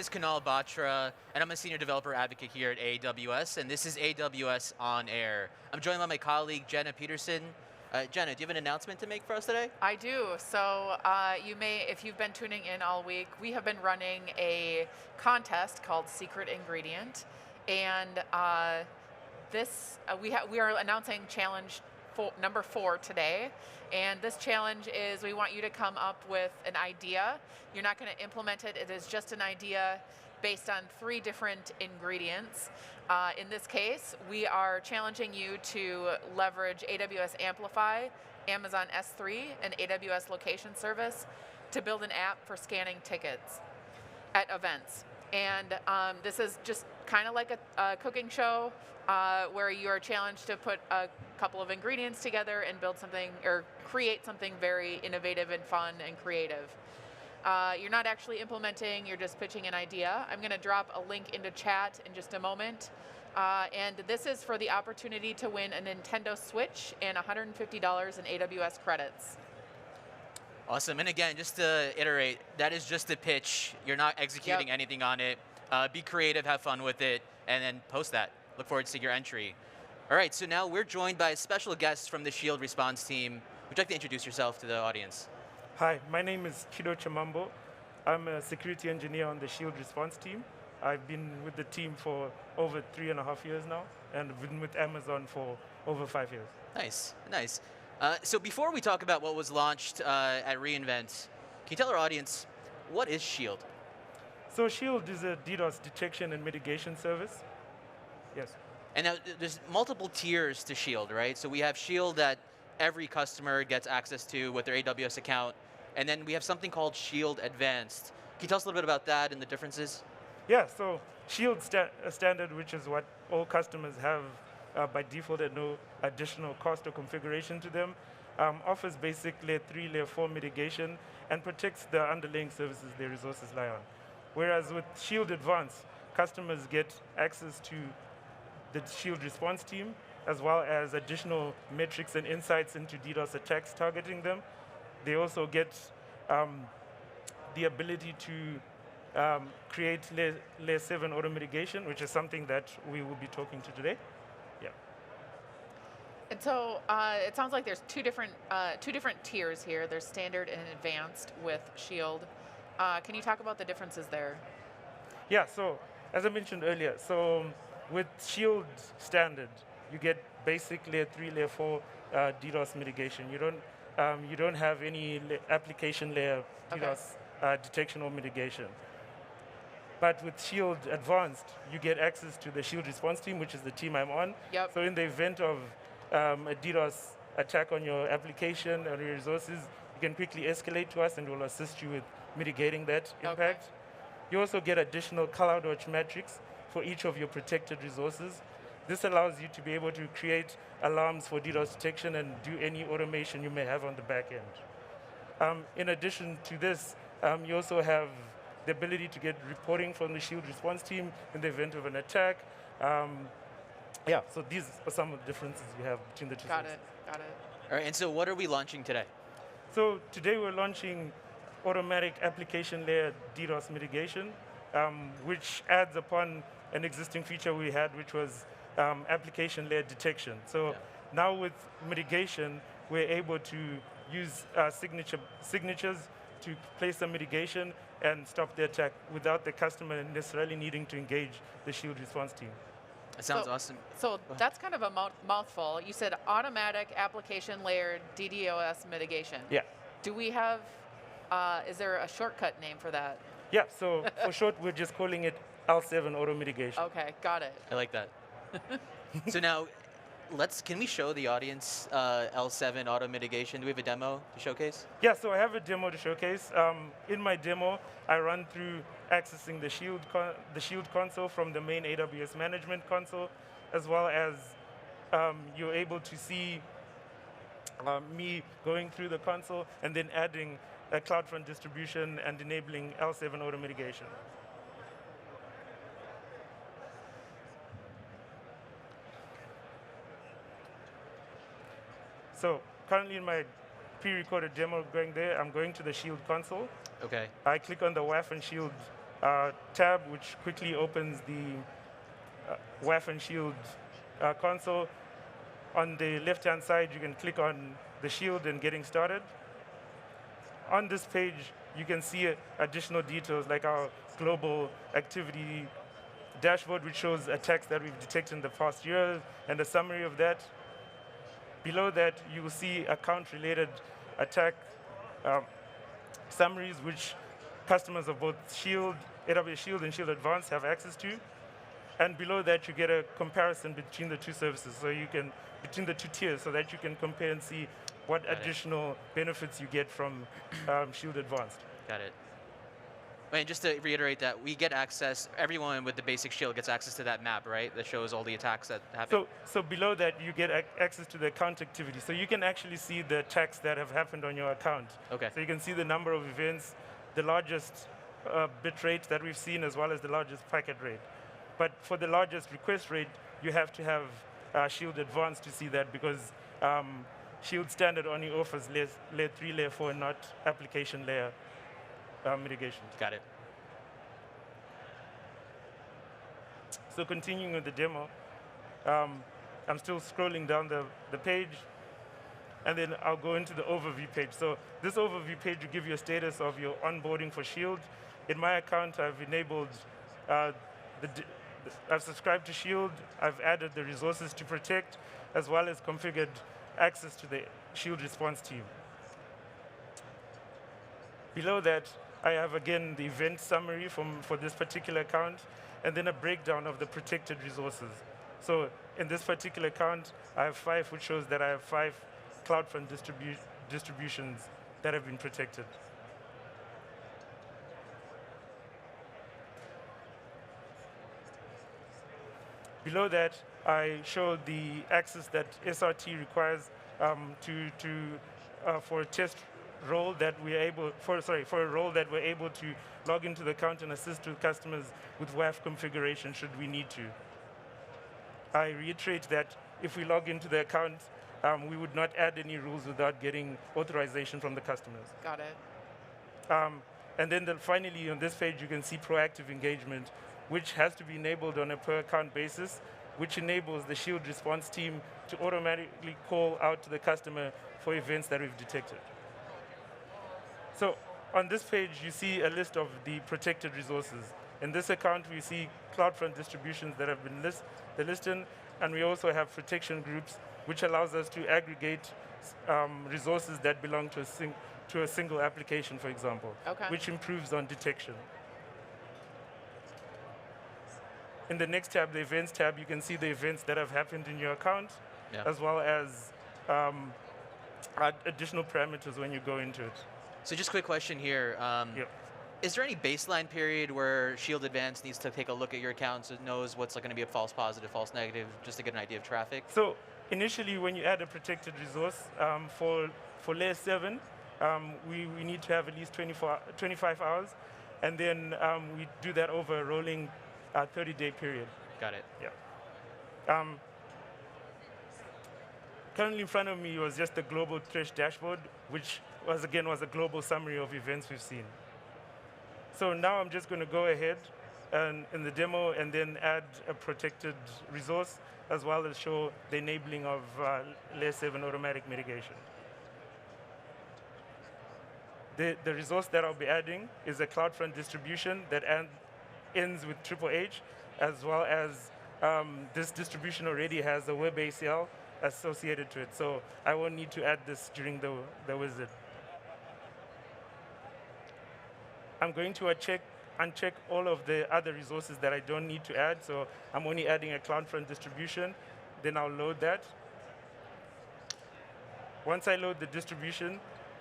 is Kunal Batra, and I'm a senior developer advocate here at AWS, and this is AWS On Air. I'm joined by my colleague, Jenna Pederson. Jenna, do you have an announcement to make for us today? I do. So you may, if you've been tuning in all week, we have been running a contest called Secret Ingredient, and we are announcing challenge number 4 today. And this challenge is we want you to come up with an idea. You're not going to implement it. It is just an idea based on 3 different ingredients. In this case, we are challenging you to leverage AWS Amplify, Amazon S3, and AWS Location Service to build an app for scanning tickets at events. And this is just kind of like a cooking show where you are challenged to put a couple of ingredients together and build something or create something very innovative and fun and creative. You're not actually implementing, you're just pitching an idea. I'm going to drop a link into chat in just a moment. And this is for the opportunity to win a Nintendo Switch and $150 in AWS credits. Awesome, and again, just to iterate, that is just a pitch. You're not executing anything on it. Be creative, have fun with it, and then post that. Look forward to your entry. All right, so now we're joined by a special guest from the Shield response team. Would you like to introduce yourself to the audience? Hi, my name is Chido Chemambo. I'm a security engineer on the Shield response team. I've been with the team for over 3.5 years now, and been with Amazon for over 5 years. Nice, nice. So before we talk about what was launched at reInvent, can you tell our audience, what is Shield? So Shield is a DDoS detection and mitigation service. Yes. And now there's multiple tiers to Shield, right? So we have Shield that every customer gets access to with their AWS account, and then we have something called Shield Advanced. Can you tell us a little bit about that and the differences? Yeah, so Shield standard, which is what all customers have by default at no additional cost or configuration to them, offers basic layer 3, layer 4 mitigation and protects the underlying services their resources lie on. Whereas with Shield Advanced, customers get access to the Shield response team, as well as additional metrics and insights into DDoS attacks targeting them. They also get the ability to create layer 7 auto mitigation, which is something that we will be talking to today. Yeah. And so it sounds like there's two different tiers here. There's standard and advanced with Shield. Can you talk about the differences there? Yeah, so as I mentioned earlier, so with Shield standard, you get basic layer 3, layer 4 DDoS mitigation. You don't have any application layer DDoS detection or mitigation. But with Shield Advanced, you get access to the Shield response team, which is the team I'm on. Yep. So in the event of a DDoS attack on your application or your resources, you can quickly escalate to us and we'll assist you with mitigating that impact. You also get additional CloudWatch metrics for each of your protected resources. This allows you to be able to create alarms for DDoS detection and do any automation you may have on the back end. In addition to this, you also have the ability to get reporting from the Shield response team in the event of an attack. Yeah, so these are some of the differences we have between the two systems. Got it. All right, and so what are we launching today? So today we're launching automatic application layer DDoS mitigation, which adds upon an existing feature we had, which was application layer detection. So now with mitigation, we're able to use signatures to place a mitigation and stop the attack without the customer necessarily needing to engage the Shield response team. That sounds awesome. So that's kind of a mouthful. You said automatic application layer DDoS mitigation. Yeah. Do we have, is there a shortcut name for that? Yeah, so for short, we're just calling it L7 auto mitigation. Okay, got it. I like that. So now, can we show the audience L7 auto mitigation? Do we have a demo to showcase? Yeah, so I have a demo to showcase. In my demo, I run through accessing the Shield console from the main AWS management console, as well as you're able to see me going through the console and then adding a CloudFront distribution and enabling L7 auto mitigation. So currently in my pre-recorded demo going there, I'm going to the Shield console. Okay. I click on the WAF and Shield tab, which quickly opens the WAF and Shield console. On the left-hand side, you can click on the Shield and getting started. On this page, you can see additional details like our global activity dashboard, which shows attacks that we've detected in the past year and a summary of that. Below that, you will see account-related attack summaries, which customers of both Shield, AWS Shield and Shield Advanced have access to. And below that, you get a comparison between the two services, so you can, between the two tiers, so that you can compare and see what additional benefits you get from Shield Advanced. Got it. And just to reiterate that, we get access, everyone with the basic Shield gets access to that map, right? That shows all the attacks that happen. So below that, you get access to the account activity. So you can actually see the attacks that have happened on your account. Okay. So you can see the number of events, the largest bit rate that we've seen, as well as the largest packet rate. But for the largest request rate, you have to have Shield Advanced to see that, because Shield Standard only offers layer 3, layer 4, and not application layer mitigation. Got it. So continuing with the demo, I'm still scrolling down the page, and then I'll go into the overview page. So this overview page will give you a status of your onboarding for Shield. In my account, I've enabled I've subscribed to Shield, I've added the resources to protect, as well as configured access to the Shield response team. Below that, I have, again, the event summary for this particular account, and then a breakdown of the protected resources. So in this particular account, I have 5, which shows that I have 5 CloudFront distributions that have been protected. Below that, I show the access that SRT requires for a test role that we're able for a role that we're able to log into the account and assist with customers with WAF configuration should we need to. I reiterate that if we log into the account, we would not add any rules without getting authorization from the customers. Got it. And then finally, on this page, you can see proactive engagement, which has to be enabled on a per-account basis, which enables the Shield response team to automatically call out to the customer for events that we've detected. So on this page, you see a list of the protected resources. In this account, we see CloudFront distributions that have been listed, and we also have protection groups, which allows us to aggregate resources that belong to a single application, for example, which improves on detection. In the next tab, the Events tab, you can see the events that have happened in your account, as well as add additional parameters when you go into it. So just a quick question here. Is there any baseline period where Shield Advanced needs to take a look at your account so it knows what's going to be a false positive, false negative, just to get an idea of traffic? So initially, when you add a protected resource for layer 7, we need to have at least 25 hours, and then we do that over a rolling 30-day period. Got it. Yeah. Currently in front of me was just the global threat dashboard, which was a global summary of events we've seen. So now I'm just going to go ahead and in the demo and then add a protected resource, as well as show the enabling of layer 7 automatic mitigation. The resource that I'll be adding is a CloudFront distribution that ends with HHH, as well as this distribution already has a web ACL associated to it. So I won't need to add this during the wizard. I'm going to uncheck all of the other resources that I don't need to add. So I'm only adding a CloudFront distribution. Then I'll load that. Once I load the distribution,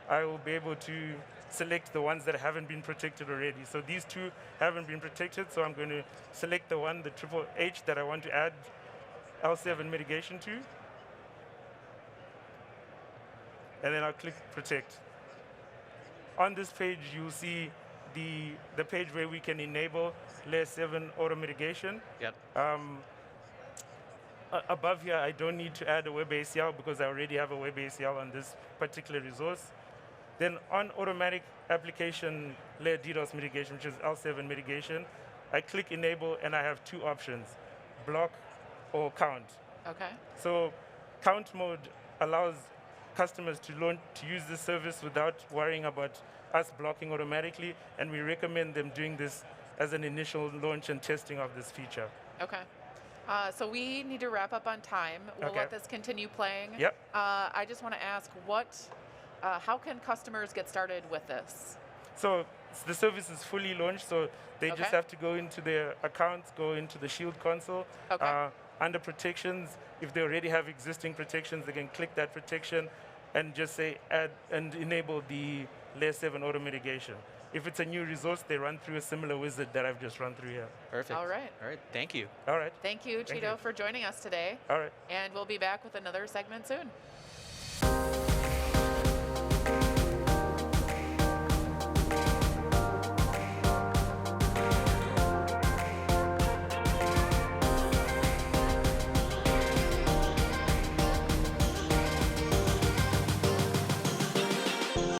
I will be able to select the ones that haven't been protected already. So these two haven't been protected, so I'm going to select the one, the HHH, that I want to add L7 mitigation to. And then I'll click Protect. On this page, you'll see the page where we can enable layer 7 auto mitigation. Yep. Above here, I don't need to add a web ACL because I already have a web ACL on this particular resource. Then on automatic application layer DDoS mitigation, which is L7 mitigation, I click enable and I have two options, block or count. Okay. So count mode allows customers to use this service without worrying about us blocking automatically, and we recommend them doing this as an initial launch and testing of this feature. Okay. So we need to wrap up on time. We'll let this continue playing. Yep. I just want to ask how can customers get started with this? So the service is fully launched, so they just have to go into their accounts, go into the Shield console. Under protections, if they already have existing protections, they can click that protection and just say add and enable the layer 7 auto mitigation. If it's a new resource, they run through a similar wizard that I've just run through here. Perfect. All right. All right. Thank you. All right. Thank you, Chido, for joining us today. All right. And we'll be back with another segment soon.